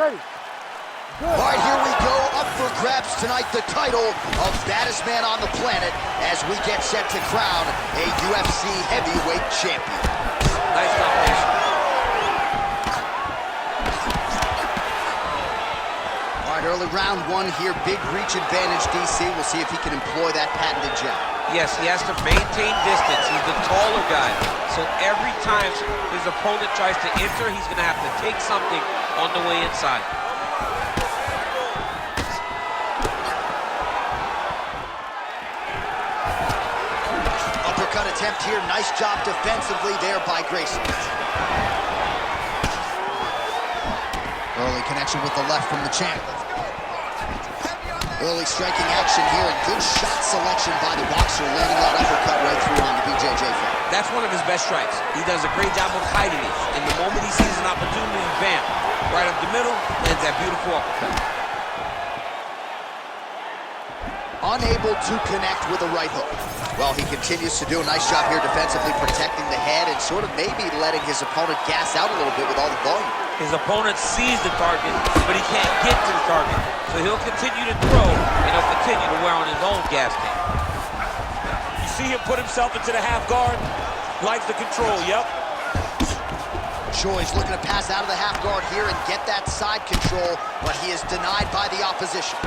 Ready. Good. All right, here we go. Up for grabs tonight, the title of baddest man on the planet as we get set to crown a UFC heavyweight champion. Nice combination. All right, early round one here. Big reach advantage, DC. We'll see if he can employ that patented jab. Yes, he has to maintain distance. He's the taller guy. So every time his opponent tries to enter, he's going to have to take something on the way inside. Uppercut attempt here. Nice job defensively there by Grayson. Early connection with the left from the champ. Early striking action here, and good shot selection by the boxer, landing that uppercut right through on the BJJ fight. That's one of his best strikes. He does a great job of hiding it. And the moment he sees an opportunity, bam, right up the middle, lands that beautiful uppercut. Unable to connect with a right hook. Well, he continues to do a nice job here defensively, protecting the head and sort of maybe letting his opponent gas out a little bit with all the volume. His opponent sees the target, but he can't get to the target. So he'll continue to throw, and he'll continue to wear on his own gas tank. You see him put himself into the half guard? Likes the control, yep. Choi's looking to pass out of the half guard here and get that side control, but he is denied by the opposition.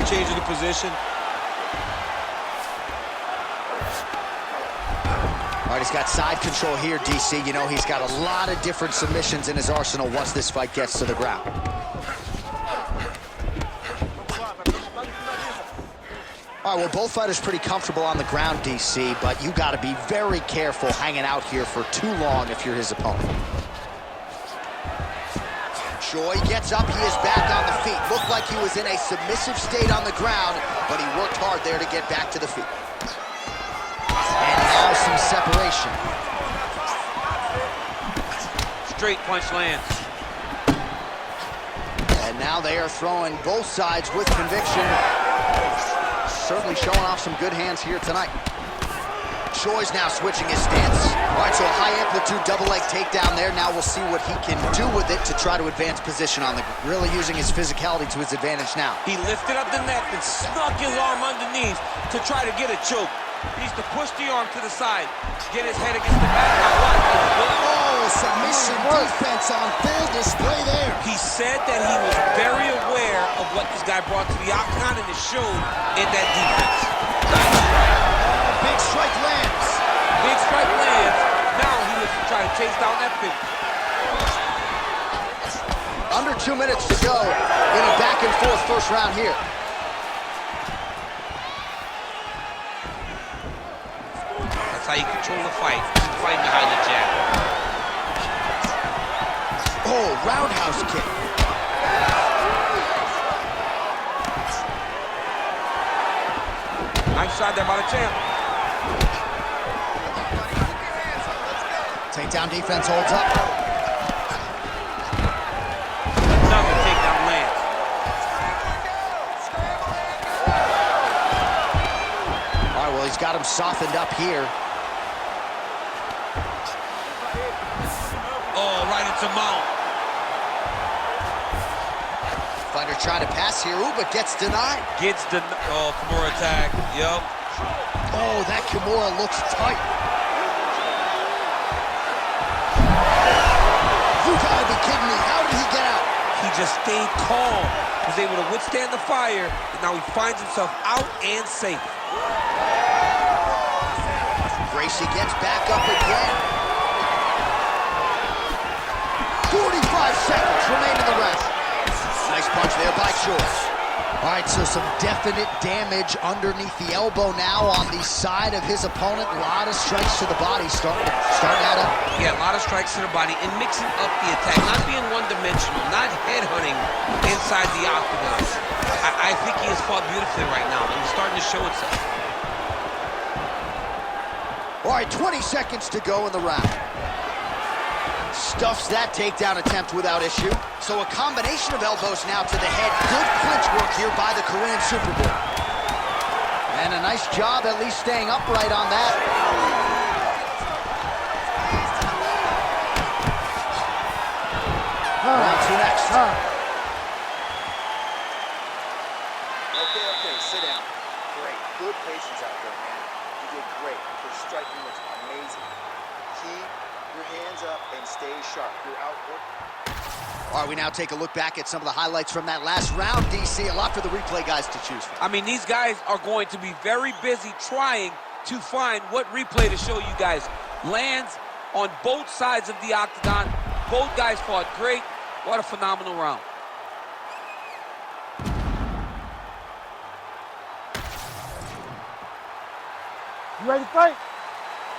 Changing the position. All right, he's got side control here, DC. You know, he's got a lot of different submissions in his arsenal once this fight gets to the ground. All right, well, both fighters pretty comfortable on the ground, DC, but you got to be very careful hanging out here for too long if you're his opponent. Choi gets up, he is back on the feet. Looked like he was in a submissive state on the ground, but he worked hard there to get back to the feet. And now some separation. Straight punch lands. And now they are throwing both sides with conviction. Certainly showing off some good hands here tonight. Choi's now switching his stance. All right, so a high amplitude double leg takedown there. Now we'll see what he can do with it to try to advance position on the ground. Really using his physicality to his advantage now. He lifted up the neck and snuck his arm underneath to try to get a choke. He needs to push the arm to the side, get his head against the back. Oh, submission defense on full display there. He said that he was very aware of what this guy brought to the octagon, and it showed in that defense. Big strike lands. Big strike lands. Now he looks to try to chase down that finish. Under 2 minutes to go in a back and forth first round here. That's how you control the fight. Fighting behind the jab. Oh, roundhouse kick. Nice shot there by the champ. Takedown defense holds up. Another takedown lands. All right, well, he's got him softened up here. Oh, right into mount. Fighter trying to pass here. Ooh, but gets denied. Gets the Kimura attack. Yup. Oh, that Kimura looks tight. You gotta be kidding me. How did he get out? He just stayed calm. Was able to withstand the fire, and now he finds himself out and safe. Gracie gets back up again. 45 seconds remain in the round. Nice punch there by Choi. All right, so some definite damage underneath the elbow now on the side of his opponent. A lot of strikes to the body starting to add up. Yeah, a lot of strikes to the body and mixing up the attack, not being one-dimensional, not headhunting inside the octagon. I think he has fought beautifully right now, and he's starting to show itself. All right, 20 seconds to go in the round. Stuffs that takedown attempt without issue. So a combination of elbows now to the head. Good clinch work here by the Korean-Superboy. And a nice job at least staying upright on that. hands up and stay sharp. You're out. All right, we now take a look back at some of the highlights from that last round, DC. A lot for the replay guys to choose from. I mean, these guys are going to be very busy trying to find what replay to show you guys. Lands on both sides of the octagon. Both guys fought great. What a phenomenal round. You ready to fight?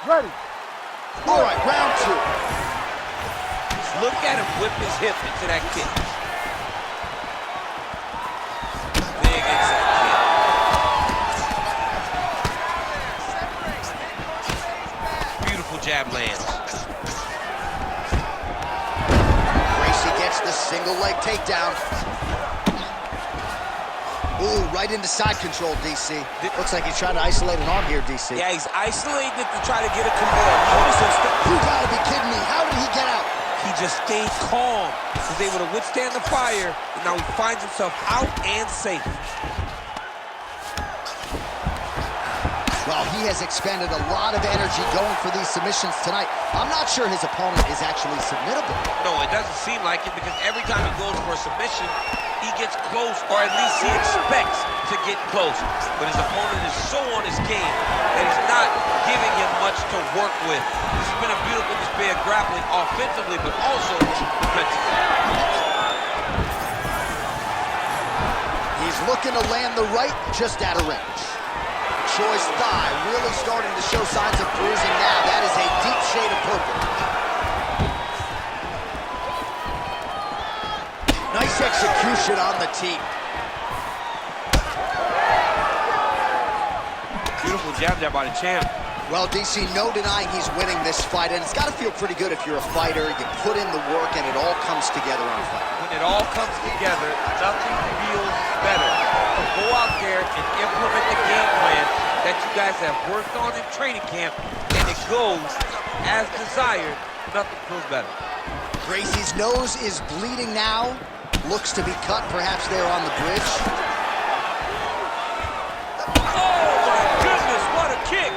Ready. All right, round two. Look at him whip his hip into that kick. Big inside kick. Beautiful jab lands. Gracie gets the single leg takedown. Ooh, right into side control, DC. Looks like he's trying to isolate an arm here, DC. Yeah, he's isolating it to try to get a command. Notice him. You gotta be kidding me. How did he get out? He just stayed calm. Was able to withstand the fire, and now he finds himself out and safe. Well, he has expended a lot of energy going for these submissions tonight. I'm not sure his opponent is actually submittable. No, it doesn't seem like it, because every time he goes for a submission, he gets close, or at least he expects to get close. But his opponent is so on his game that he's not giving him much to work with. This has been a beautiful display of grappling offensively, but also defensively. He's looking to land the right, just out of range. Choi's thigh really starting to show signs of bruising now. That is a deep shade of purple. Nice execution on the team. Beautiful jab there by the champ. Well, DC, no denying he's winning this fight, and it's got to feel pretty good if you're a fighter. You put in the work, and it all comes together on a fight. When it all comes together, nothing feels better. To go out there and implement the game plan that you guys have worked on in training camp, and it goes as desired, nothing feels better. Gracie's nose is bleeding now. Looks to be cut, perhaps there on the bridge. Oh my goodness, what a kick!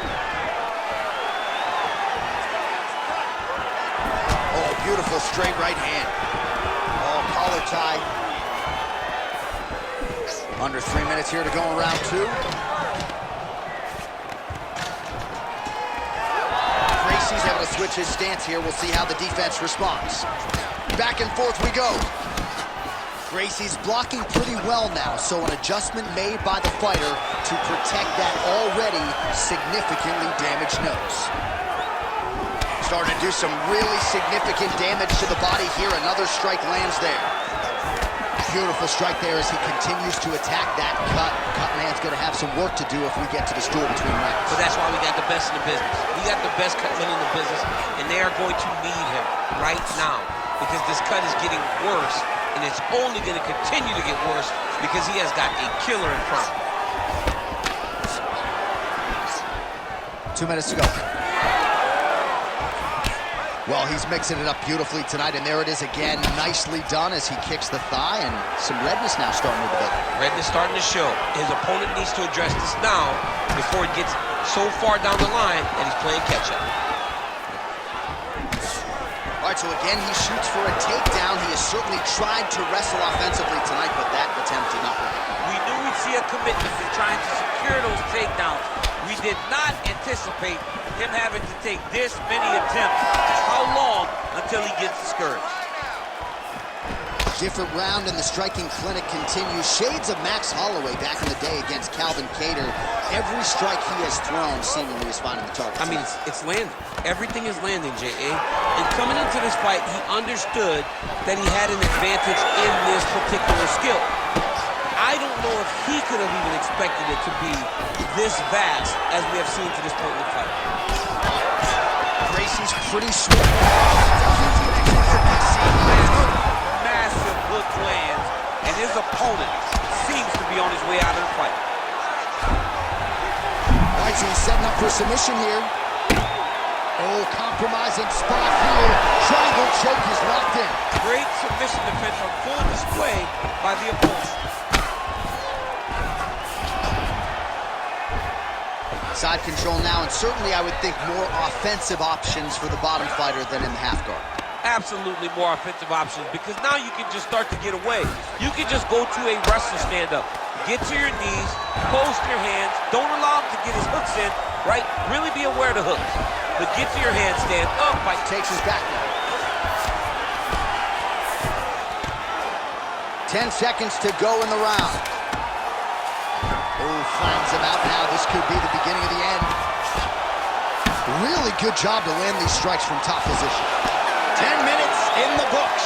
Oh, beautiful straight right hand. Oh, collar tie. Under 3 minutes here to go in round two. Gracie's able to switch his stance here. We'll see how the defense responds. Back and forth we go. Gracie's blocking pretty well now, so an adjustment made by the fighter to protect that already significantly damaged nose. Starting to do some really significant damage to the body here. Another strike lands there. Beautiful strike there as he continues to attack that cut. Cutman's going to have some work to do if we get to the stool between rounds. But that's why we got the best in the business. We got the best cutman in the business, and they are going to need him right now, because this cut is getting worse, and it's only going to continue to get worse because he has got a killer in front. 2 minutes to go. Well, he's mixing it up beautifully tonight, and there it is again. Nicely done as he kicks the thigh, and some redness now starting to develop. Redness starting to show. His opponent needs to address this now before it gets so far down the line that he's playing catch-up. All right, so again, he shoots for a takedown. He has certainly tried to wrestle offensively tonight, but that attempt did not work. We knew we'd see a commitment to trying to secure those takedowns. We did not anticipate him having to take this many attempts. How long until he gets discouraged? Different round and the striking clinic continues. Shades of Max Holloway back in the day against Calvin Kattar. Every strike he has thrown seemingly is finding the target. I mean, it's landing. Everything is landing, J.A. And coming into this fight, he understood that he had an advantage in this particular skill. I don't know if he could have even expected it to be this vast as we have seen to this point in the fight. Gracie's pretty swift. Massive hook lands, and his opponent seems to be on his way out of the fight. All right, so he's setting up for submission here. Oh, compromising spot here. Triangle choke is locked in. Great submission defense on full display by the opponent. Side control now, and certainly I would think more offensive options for the bottom fighter than in the half guard. Absolutely more offensive options, because now you can just start to get away. You can just go to a wrestler stand-up. Get to your knees, post your hands, don't allow him to get his hooks in, right? Really be aware of the hooks. But get to your handstand up. Takes his back now. 10 seconds to go in the round. Oh, finds him out now. This could be the beginning of the end. Really good job to land these strikes from top position. 10 minutes in the books.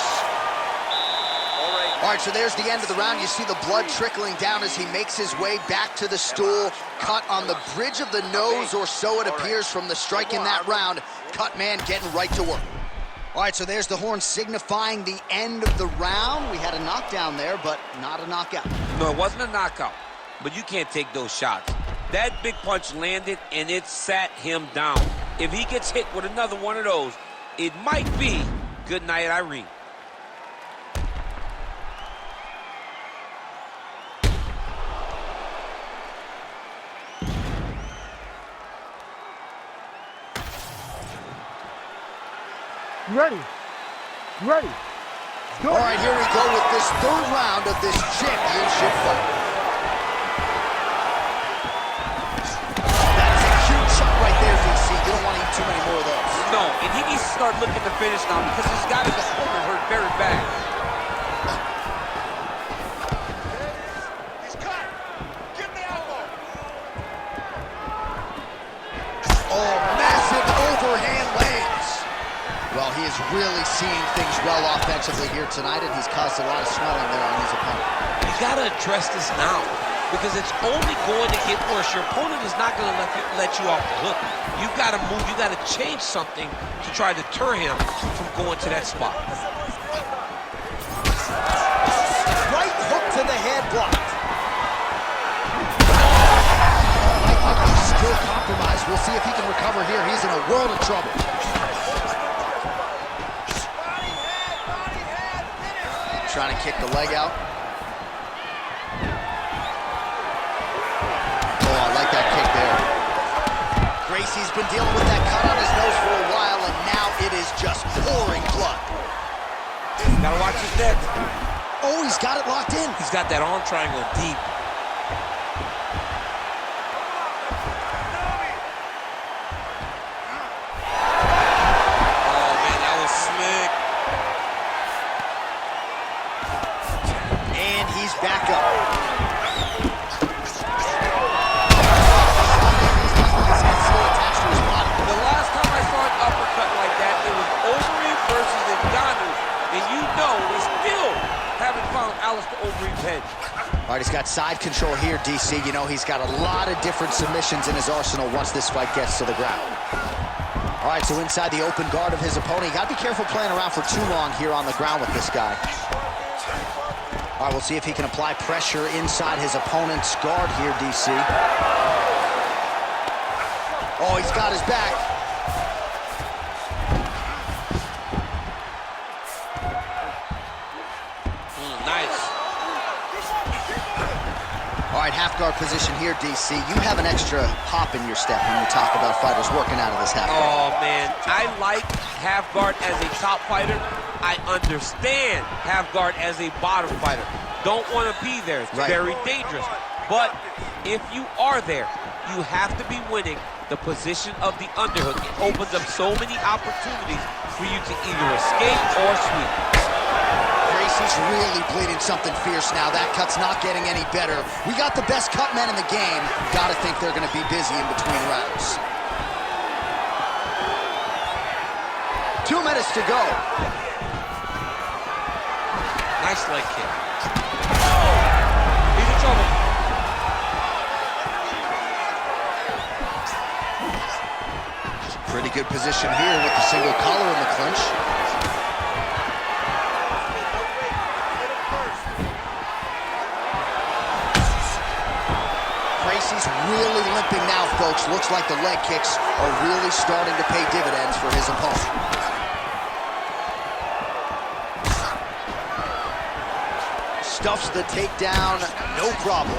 All right, so there's the end of the round. You see the blood trickling down as he makes his way back to the stool. Cut on the bridge of the nose, or so it appears from the strike in that round. Cut man getting right to work. All right, so there's the horn signifying the end of the round. We had a knockdown there, but not a knockout. No, it wasn't a knockout, but you can't take those shots. That big punch landed, and it sat him down. If he gets hit with another one of those, it might be good night, Irene. You ready? You ready? Good. All right, here we go with this third round of this championship fight. That is a huge shot right there, DC. You don't want to eat too many more of those. No, and he needs to start looking to finish now, because he's got his opponent hurt very bad. He's cut. Get the elbow. Oh, massive overhand legs. Well, he is really seeing things well offensively here tonight, and he's caused a lot of swelling there on his opponent. You got to address this now, because it's only going to get worse. Your opponent is not going to let you off the hook. You've got to move. You got to change something to try to deter him from going to that spot. Right hook to the head blocked. I think he's still compromised. We'll see if he can recover here. He's in a world of trouble. Trying to kick the leg out. Oh, I like that kick there. Gracie's been dealing with that cut on his nose for a while, and now it is just pouring blood. Gotta watch his neck. Oh, he's got it locked in. He's got that arm triangle deep. Oh, man, that was slick. And he's back up. The last time I saw an uppercut like that, it was Overeem versus Ngannou. And you know they still haven't found Alistair Overeem's head. All right, he's got side control here, DC. You know, he's got a lot of different submissions in his arsenal once this fight gets to the ground. All right, so inside the open guard of his opponent. You got to be careful playing around for too long here on the ground with this guy. All right, we'll see if he can apply pressure inside his opponent's guard here, DC. Oh, he's got his back. Nice. All right, half guard position here, DC. You have an extra hop in your step when you talk about fighters working out of this half guard. Oh, man, I like half guard as a top fighter. I understand half guard as a bottom fighter. Don't want to be there. It's very dangerous. But if you are there, you have to be winning the position of the underhook. It opens up so many opportunities for you to either escape or sweep. Gracie's really bleeding something fierce now. That cut's not getting any better. We got the best cut men in the game. Gotta think they're gonna be busy in between rounds. 2 minutes to go. Nice leg kick. He's in trouble. Pretty good position here with the single collar in the clinch. Gracie's really limping now, folks. Looks like the leg kicks are really starting to pay dividends for his opponent. Stuffs the takedown, no problem.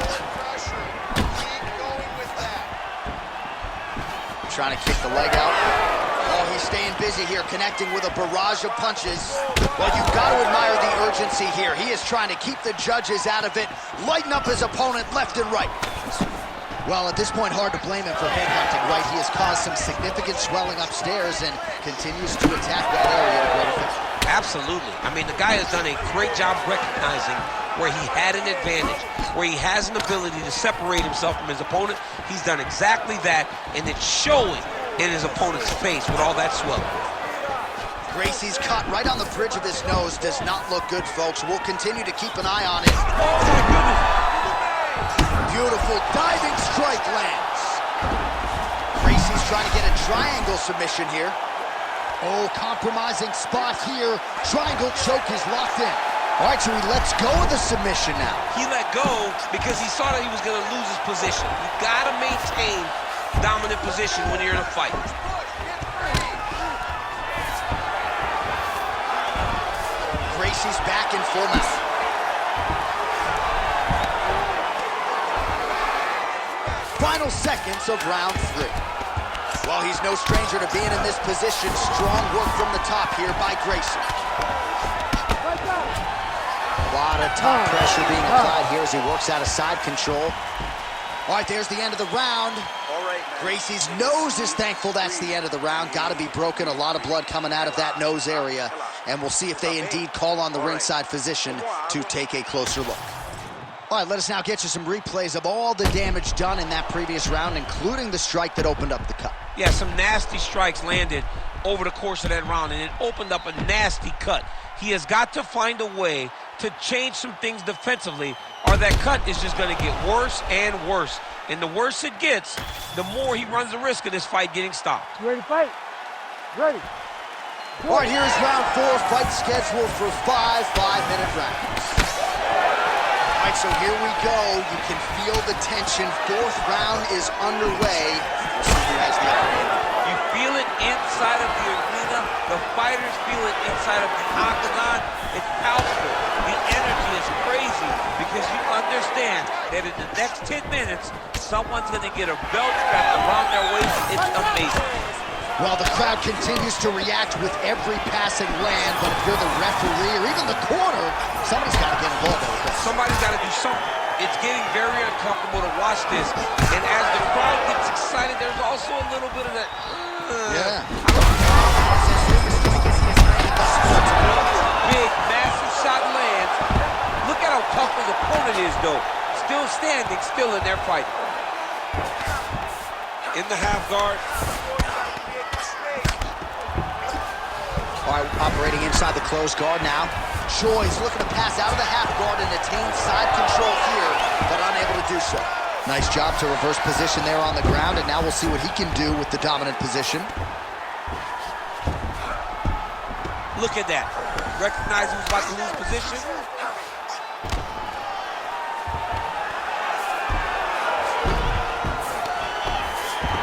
trying to kick the leg out. Oh, he's staying busy here, connecting with a barrage of punches. Well, you've got to admire the urgency here. He is trying to keep the judges out of it, lighten up his opponent left and right. Well, at this point, hard to blame him for headhunting, right? He has caused some significant swelling upstairs and continues to attack that area to great effect. Absolutely. I mean, the guy has done a great job recognizing where he had an advantage, where he has an ability to separate himself from his opponent. He's done exactly that, and it's showing in his opponent's face with all that swelling. Gracie's cut right on the bridge of his nose does not look good, folks. We'll continue to keep an eye on it. Oh, my goodness. Beautiful diving strike lands. Gracie's trying to get a triangle submission here. Oh, compromising spot here. Triangle choke is locked in. All right, so he lets go of the submission now. He let go because he saw that he was going to lose his position. You got to maintain dominant position when you're in a fight. Gracie's back in full mount. Final seconds of round 3. Well, he's no stranger to being in this position. Strong work from the top here by Gracie. A lot of top pressure being applied here as he works out of side control. All right, there's the end of the round. Gracie's nose is thankful that's the end of the round. Got to be broken. A lot of blood coming out of that nose area. And we'll see if they indeed call on the ringside physician to take a closer look. All right, let us now get you some replays of all the damage done in that previous round, including the strike that opened up the cut. Yeah, some nasty strikes landed over the course of that round, and it opened up a nasty cut. He has got to find a way to change some things defensively, or that cut is just going to get worse and worse. And the worse it gets, the more he runs the risk of this fight getting stopped. You ready to fight? Ready. All right, here's round 4, fight scheduled for 5 5-minute rounds. All right, so here we go. You can feel the tension. 4th round is underway. We'll see who has the upper. You feel it inside of the arena. The fighters feel it inside of the octagon. It's palpable. The energy is crazy because you understand that in the next 10 minutes, someone's going to get a belt strapped around their waist. It's amazing. Well, the crowd continues to react with every passing land, but if you're the referee or even the corner, somebody's got to get involved with this. Somebody's got to do something. It's getting very uncomfortable to watch this. And as the crowd gets excited, there's also a little bit of that. Big, massive shot lands. Look at how tough his opponent is, though. Still standing, still in their fight. In the half guard. All right, operating inside the closed guard now. Choi's looking to pass out of the half guard and attain side control here, but unable to do so. Nice job to reverse position there on the ground, and now we'll see what he can do with the dominant position. Look at that. Recognize who's about to lose position.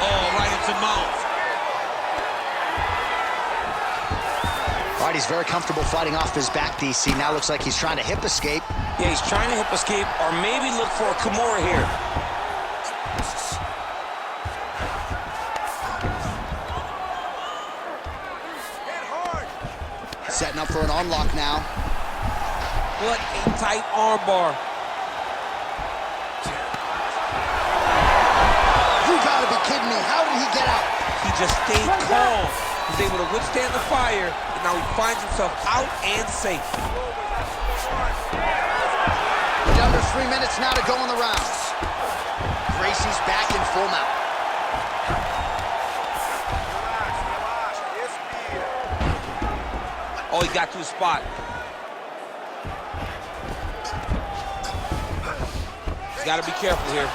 Oh, right into mount. All right, he's very comfortable fighting off his back, DC. Now looks like he's trying to hip escape. Yeah, he's trying to hip escape or maybe look for a Kimura here. Setting up for an unlock now. What a tight armbar. You gotta be kidding me. How did he get out? He just stayed calm. He's able to withstand the fire, and now he finds himself out and safe. Under 3 minutes now to go in the rounds. Gracie's back in full mount. Oh, he got to his spot. He's got to be careful here.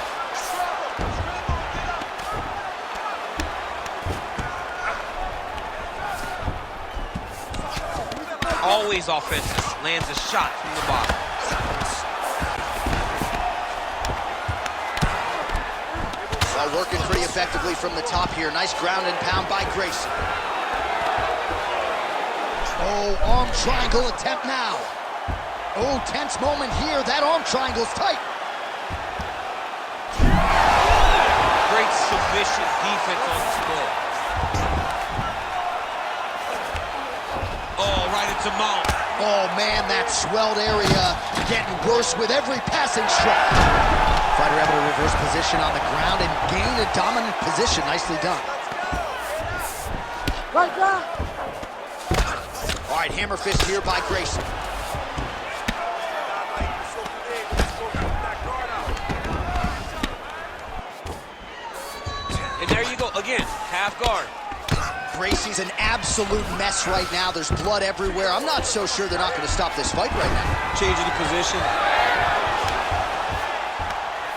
Always offensive. Lands a shot from the bottom. Well, working pretty effectively from the top here. Nice ground and pound by Gracie. Oh, arm triangle attempt now. Oh, tense moment here. That arm triangle's tight. Great efficient defense on display. Oh, right into mount. Oh, man, that swelled area getting worse with every passing strike. Fighter able to reverse position on the ground and gain a dominant position. Nicely done. Right down. All right, hammer fist here by Grayson. And there you go, again, half guard. Gracie's an absolute mess right now. There's blood everywhere. I'm not so sure they're not going to stop this fight right now. Changing the position.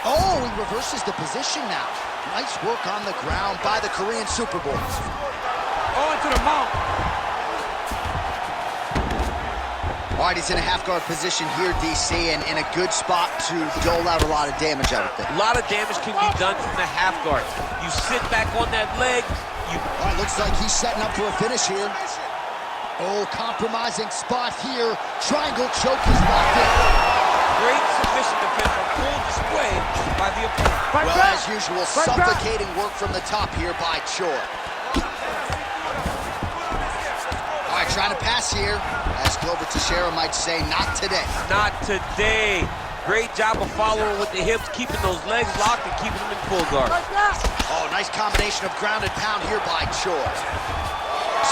Oh, he reverses the position now. Nice work on the ground by the Korean Superboy. Oh, into the mount. All right, he's in a half-guard position here, DC, and in a good spot to dole out a lot of damage, I would think. A lot of damage can be done from the half guard. You sit back on that leg, you... All right, looks like he's setting up for a finish here. Oh, compromising spot here. Triangle choke is locked in. Great submission defense on full display by the opponent. Well, as usual, suffocating work from the top here by Choi. All right, trying to pass here. As Glover Teixeira might say, not today. Not today. Great job of following with the hips, keeping those legs locked and keeping them in full guard. Oh, nice combination of ground and pound here by Choi.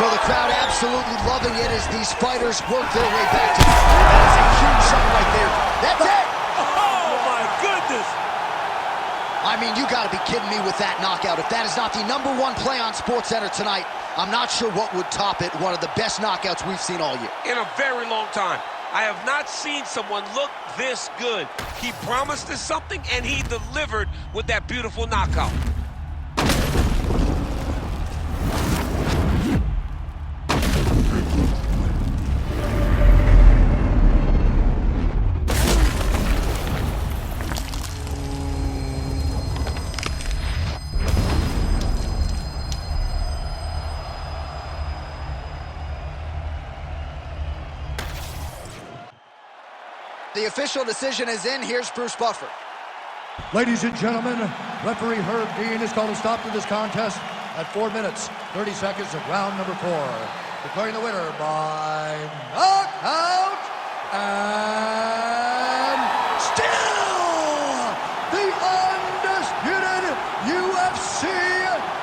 So the crowd absolutely loving it as these fighters work their way back to the fight. That is a huge shot right there. That's it! Oh, my goodness! I mean, you gotta be kidding me with that knockout. If that is not the #1 play on SportsCenter tonight, I'm not sure what would top it. One of the best knockouts we've seen all year. In a very long time. I have not seen someone look this good. He promised us something, and he delivered with that beautiful knockout. The official decision is in. Here's Bruce Buffer. Ladies and gentlemen, referee Herb Dean has called a stop to this contest at 4 minutes, 30 seconds of round number 4. Declaring the winner by knockout and still the undisputed UFC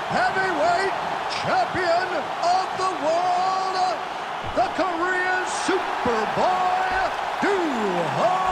heavyweight champion of the world, the Korean Superboy, Duho.